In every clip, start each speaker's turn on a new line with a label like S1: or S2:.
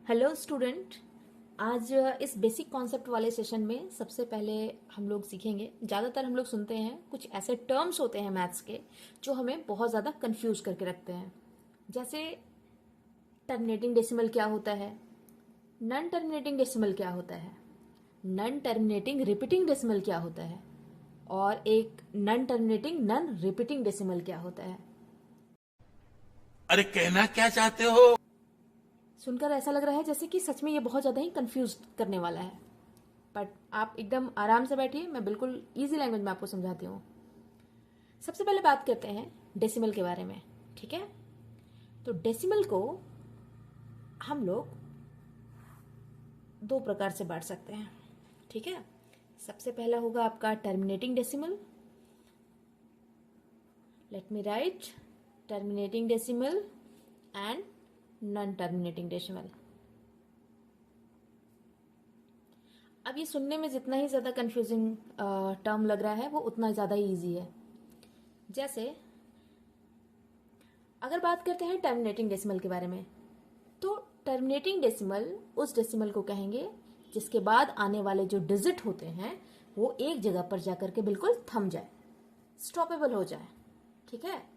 S1: Hello student. आज इस basic concept वाले सेशन में सबसे पहले हम लोग सीखेंगे। ज़्यादातर हम लोग सुनते हैं कुछ ऐसे टर्म्स होते हैं मैथ्स के जो हमें बहुत ज़्यादा कंफ्यूज करके रखते हैं। जैसे टर्मिनेटिंग डेसिमल क्या होता है, नॉन टर्मिनेटिंग डेसिमल क्या होता है, नॉन टर्मिनेटिंग रिपीटिंग डेसिमल क्या होता है, और एक non terminating non repeating decimal क्या होता है।
S2: अरे कहना क्या चाहते हो?
S1: सुनकर ऐसा लग रहा है जैसे कि सच में ये बहुत ज़्यादा ही कंफ्यूज करने वाला है, बट आप एकदम आराम से बैठिए, मैं बिल्कुल इजी लैंग्वेज में आपको समझाती हूँ। सबसे पहले बात करते हैं डेसिमल के बारे में, ठीक है। तो डेसिमल को हम लोग दो प्रकार से बांट सकते हैं, ठीक है। सबसे पहला होगा आपका terminating decimal. Let me right terminating decimal and non terminating decimal. अब ये सुनने में जितना ही ज़्यादा कंफ्यूजिंग टर्म लग रहा है वो उतना ज़्यादा ही ईजी है। जैसे अगर बात करते हैं टर्मिनेटिंग डेसिमल के बारे में, तो टर्मिनेटिंग डेसिमल उस डेसिमल को कहेंगे जिसके बाद आने वाले जो डिजिट होते हैं वो एक जगह पर जाकर के बिल्कुल थम जाए, स्टॉपेबल हो जाए, ठीक है।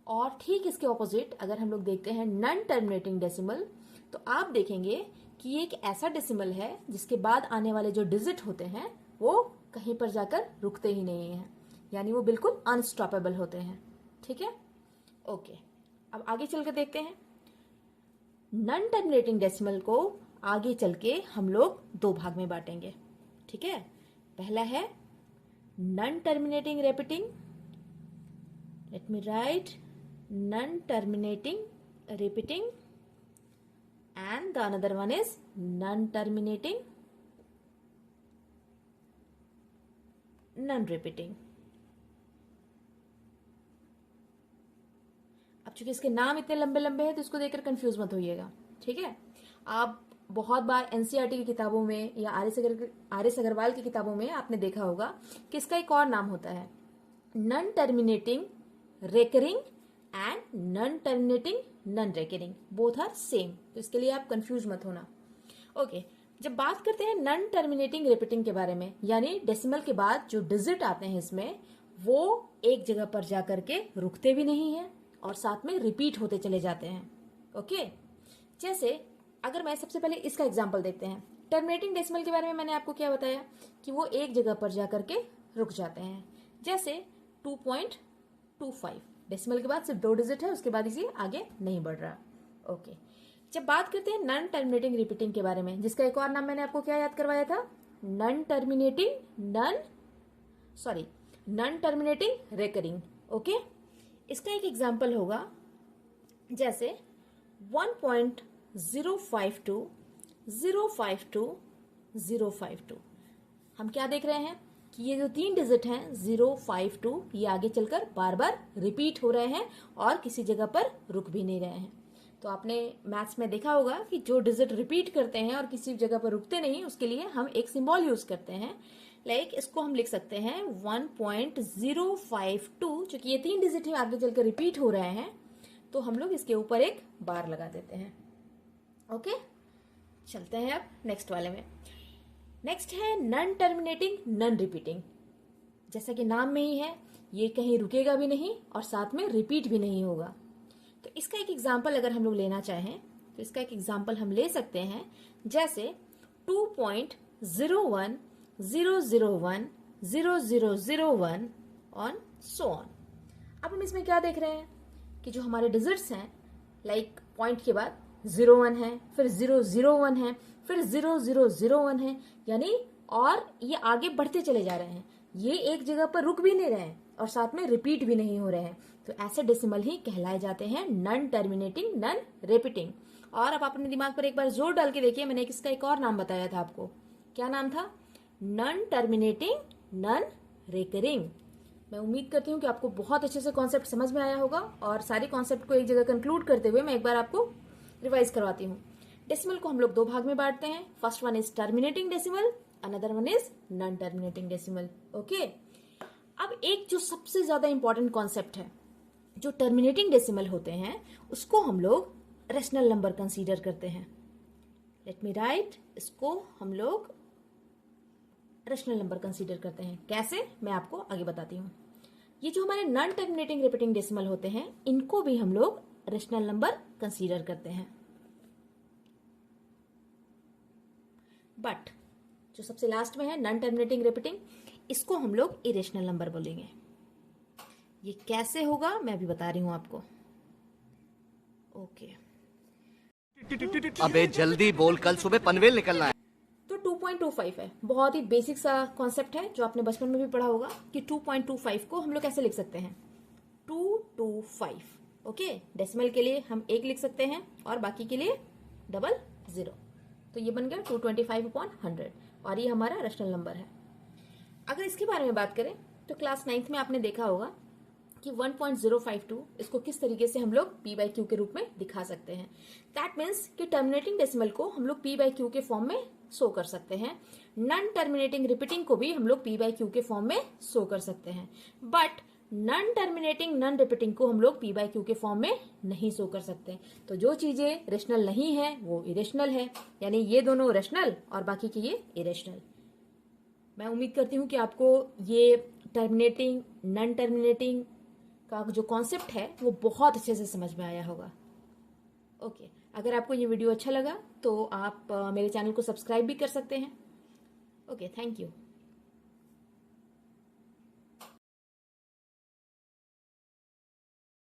S1: और ठीक इसके ऑपोजिट अगर हम लोग देखते हैं नॉन टर्मिनेटिंग डेसिमल, तो आप देखेंगे कि ये एक ऐसा डेसिमल है जिसके बाद आने वाले जो डिजिट होते हैं वो कहीं पर जाकर रुकते ही नहीं हैं, यानी वो बिल्कुल अनस्टॉपेबल होते हैं, ठीक है। ओके, अब आगे चल के देखते हैं नॉन टर्मिनेटिंग डेसिमल को। आगे चल के हम लोग दो भाग में बांटेंगे, ठीक है। पहला है non terminating repeating. Let me right non terminating repeating and the another one is non-terminating non-repeating। अब चूंकि इसके नाम इतने लंबे लंबे हैं तो इसको देखकर कंफ्यूज मत होइएगा, ठीक है। आप बहुत बार एनसीईआरटी की किताबों में या आर एस अग्रवाल की किताबों में आपने देखा होगा कि इसका एक और नाम होता है non terminating recurring and non terminating non recurring, both are same. तो इसके लिए आप कंफ्यूज मत होना। ओके, जब बात करते हैं नॉन टर्मिनेटिंग रिपीटिंग के बारे में, यानी डेसिमल के बाद जो डिजिट आते हैं इसमें वो एक जगह पर जाकर के रुकते भी नहीं है और साथ में रिपीट होते चले जाते हैं। ओके, जैसे अगर मैं सबसे पहले इसका एग्जाम्पल देखते हैं। टर्मिनेटिंग डेसिमल के बारे में मैंने आपको क्या बताया कि वो एक जगह पर जाकर के रुक जाते हैं। जैसे 2.25 डेसिमल के बाद सिर्फ दो डिजिट है, उसके बाद इसी आगे नहीं बढ़ रहा। ओके, जब बात करते हैं नॉन टर्मिनेटिंग रिपीटिंग के बारे में, जिसका एक और नाम मैंने आपको क्या याद करवाया था, नॉन टर्मिनेटिंग रेकरिंग। ओके, इसका एक एग्जांपल होगा जैसे 1.052 052 052। हम क्या देख रहे हैं कि ये जो तीन डिजिट हैं 052 ये आगे चलकर बार बार रिपीट हो रहे हैं और किसी जगह पर रुक भी नहीं रहे हैं। तो आपने मैथ्स में देखा होगा कि जो डिजिट रिपीट करते हैं और किसी जगह पर रुकते नहीं, उसके लिए हम एक सिंबल यूज करते हैं। लाइक इसको हम लिख सकते हैं 1.052। चूंकि ये तीन डिजिट है आगे चलकर रिपीट हो रहे हैं तो हम लोग इसके ऊपर एक बार लगा देते हैं। ओके, चलते हैं अब नेक्स्ट वाले में। नेक्स्ट है नॉन टर्मिनेटिंग नॉन रिपीटिंग। जैसा कि नाम में ही है, ये कहीं रुकेगा भी नहीं और साथ में रिपीट भी नहीं होगा। तो इसका एक एग्जाम्पल अगर हम लोग लेना चाहें तो इसका एक एग्जाम्पल हम ले सकते हैं जैसे 2.01 001 0001 ऑन सो ऑन। अब हम इसमें क्या देख रहे हैं कि जो हमारे डिजिट्स हैं, लाइक पॉइंट के बाद 01 है, फिर 001 है, फिर 0001 है, यानी और ये आगे बढ़ते चले जा रहे हैं। ये एक जगह पर रुक भी नहीं रहे हैं और साथ में रिपीट भी नहीं हो रहे हैं। तो ऐसे डेसिमल ही कहलाए जाते हैं नॉन टर्मिनेटिंग नॉन रिपीटिंग। और अब अपने दिमाग पर एक बार जोर डाल के देखिए, मैंने इसका एक और नाम बताया था आपको। क्या नाम था? Non terminating non recurring. मैं उम्मीद करती हूँ कि आपको बहुत अच्छे से कॉन्सेप्ट समझ में आया होगा और सारे कॉन्सेप्ट को एक जगह कंक्लूड करते हुए मैं एक बार आपको रिवाइज करवाती हूँ। डेसिमल को हम लोग दो भाग में बांटते हैं। First one is terminating decimal, another one is non terminating decimal. Okay, अब एक जो सबसे ज्यादा इंपॉर्टेंट कॉन्सेप्ट है, जो टर्मिनेटिंग डेसिमल होते हैं उसको हम लोग रेशनल नंबर कंसीडर करते हैं। लेट मी राइट, इसको हम लोग रेशनल नंबर कंसीडर करते हैं। कैसे, मैं आपको आगे बताती हूँ। ये जो हमारे नॉन टर्मिनेटिंग रिपीटिंग डेसिमल होते हैं, इनको भी हम लोग रेशनल नंबर कंसीडर करते हैं। बट जो सबसे लास्ट में है नॉन टर्मिनेटिंग रिपीटिंग, इसको हम लोग इरेशनल नंबर बोलेंगे। ये कैसे होगा मैं अभी बता रही हूं आपको। ओके,
S3: अबे जल्दी बोल, कल सुबह पनवेल निकलना है।
S1: तो 2.25 है, बहुत ही बेसिक सा कॉन्सेप्ट है जो आपने बचपन में भी पढ़ा होगा कि 2.25 को हम लोग कैसे लिख सकते हैं, 225। ओके, डेसिमल के लिए हम 1 लिख सकते हैं और बाकी के लिए 00। तो ये बन गया 225/100 और ये हमारा रेशनल नंबर है। अगर इसके बारे में बात करें तो क्लास 9th में आपने देखा होगा कि 1.052 इसको किस तरीके से हम लोग p/q के रूप में दिखा सकते हैं। दैट मीन्स कि टर्मिनेटिंग डेसिमल को हम लोग p/q के फॉर्म में शो कर सकते हैं। नॉन टर्मिनेटिंग रिपीटिंग को भी हम लोग p/q के फॉर्म में शो कर सकते हैं। But non terminating non repeating को हम लोग p/q के फॉर्म में नहीं शो कर सकते। तो जो चीजें रेशनल नहीं है वो इरेशनल है, यानी ये दोनों रेशनल और बाकी की ये इरेशनल। मैं उम्मीद करती हूँ कि आपको ये टर्मिनेटिंग नॉन टर्मिनेटिंग का जो कॉन्सेप्ट है वो बहुत अच्छे से समझ में आया होगा। ओके, अगर आपको ये वीडियो अच्छा लगा तो आप मेरे चैनल को सब्सक्राइब भी कर सकते हैं। Okay, thank you.